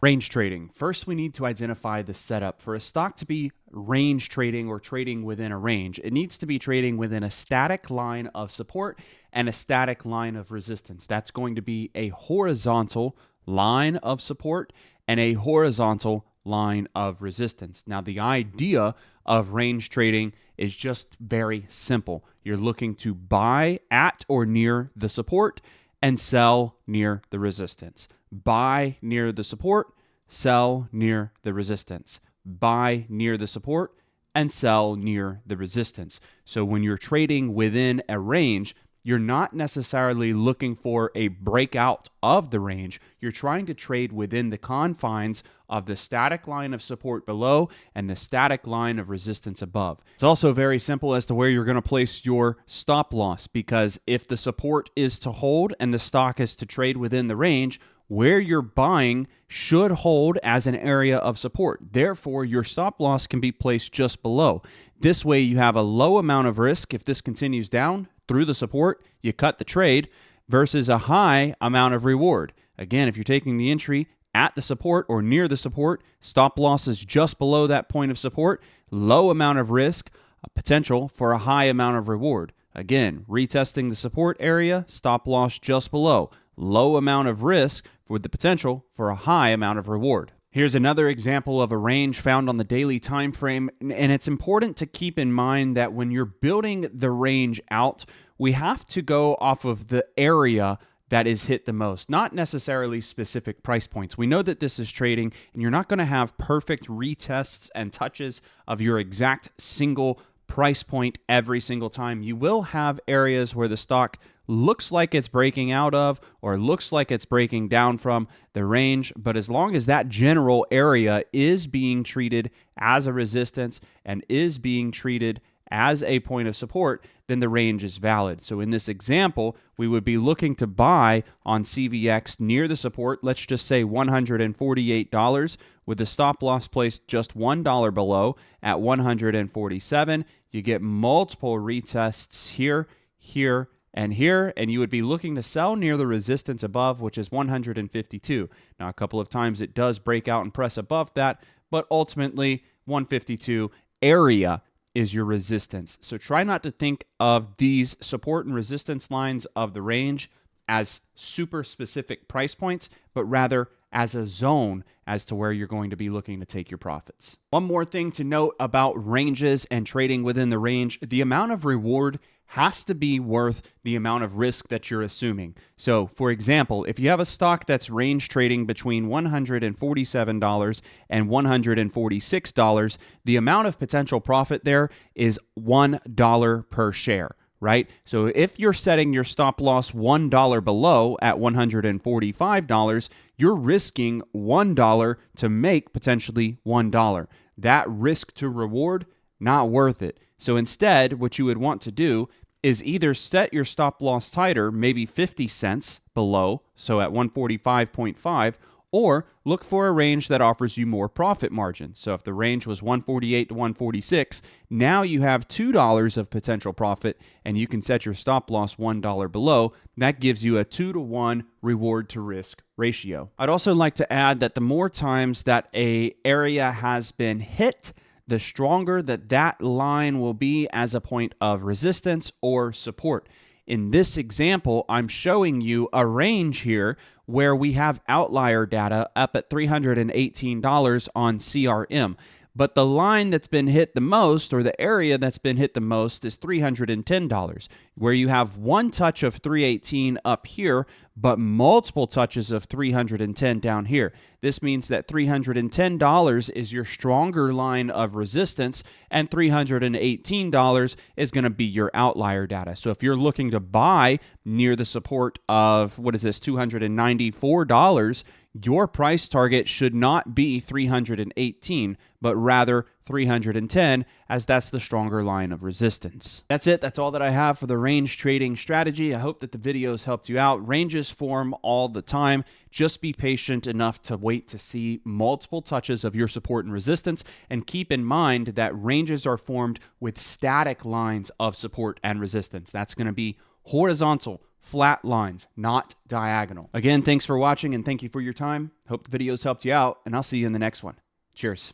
Range trading. First, we need to identify the setup. For a stock to be range trading or trading within a range, it needs to be trading within a static line of support and a static line of resistance. That's going to be a horizontal line of support and a horizontal line of resistance. Now, the idea of range trading is just very simple. You're looking to buy at or near the support and sell near the resistance. Buy near the support, sell near the resistance. Buy near the support and sell near the resistance. So when you're trading within a range, you're not necessarily looking for a breakout of the range. You're trying to trade within the confines of the static line of support below and the static line of resistance above. It's also very simple as to where you're going to place your stop loss, because if the support is to hold and the stock is to trade within the range, where you're buying should hold as an area of support. Therefore, your stop loss can be placed just below. This way, you have a low amount of risk. If this continues down through the support, you cut the trade, versus a high amount of reward. Again, if you're taking the entry at the support or near the support, stop loss is just below that point of support, low amount of risk, a potential for a high amount of reward. Again, retesting the support area, stop loss just below, low amount of risk with the potential for a high amount of reward. Here's another example of a range found on the daily time frame, and it's important to keep in mind that when you're building the range out, we have to go off of the area that is hit the most, not necessarily specific price points. We know that this is trading, and you're not going to have perfect retests and touches of your exact single price point every single time. You will have areas where the stock looks like it's breaking out of or looks like it's breaking down from the range, but as long as that general area is being treated as a resistance and is being treated as a point of support, then the range is valid. So in this example, we would be looking to buy on CVX near the support, let's just say $148, with the stop loss placed just $1 below at $147. You get multiple retests here, here, and here, and you would be looking to sell near the resistance above, which is 152. Now, a couple of times it does break out and press above that, but ultimately 152 area is your resistance. So try not to think of these support and resistance lines of the range as super specific price points, but rather as a zone as to where you're going to be looking to take your profits. One more thing to note about ranges and trading within the range: the amount of reward has to be worth the amount of risk that you're assuming. So, for example, if you have a stock that's range trading between $147 and $146, the amount of potential profit there is $1 per share, right? So if you're setting your stop loss $1 below at $145, you're risking $1 to make potentially $1. That risk to reward, not worth it. So instead, what you would want to do is either set your stop loss tighter, maybe 50 cents below, so at 145.5, or look for a range that offers you more profit margin. So if the range was 148 to 146, now you have $2 of potential profit, and you can set your stop loss $1 below. That gives you a 2-to-1 reward to risk ratio. I'd also like to add that the more times that a area has been hit, the stronger that line will be as a point of resistance or support. In this example, I'm showing you a range here where we have outlier data up at $318 on CRM. But the line that's been hit the most, or the area that's been hit the most, is $310, where you have one touch of 318 up here, but multiple touches of 310 down here. This means that $310 is your stronger line of resistance, and $318 is going to be your outlier data. So if you're looking to buy near the support of, $294, your price target should not be 318, but rather 310, as that's the stronger line of resistance. That's it. That's all that I have for the range trading strategy. I hope that the videos helped you out. Ranges form all the time. Just be patient enough to wait to see multiple touches of your support and resistance, and keep in mind that ranges are formed with static lines of support and resistance. That's going to be horizontal flat lines, not diagonal. Again, thanks for watching and thank you for your time. Hope the videos helped you out, and I'll see you in the next one. Cheers.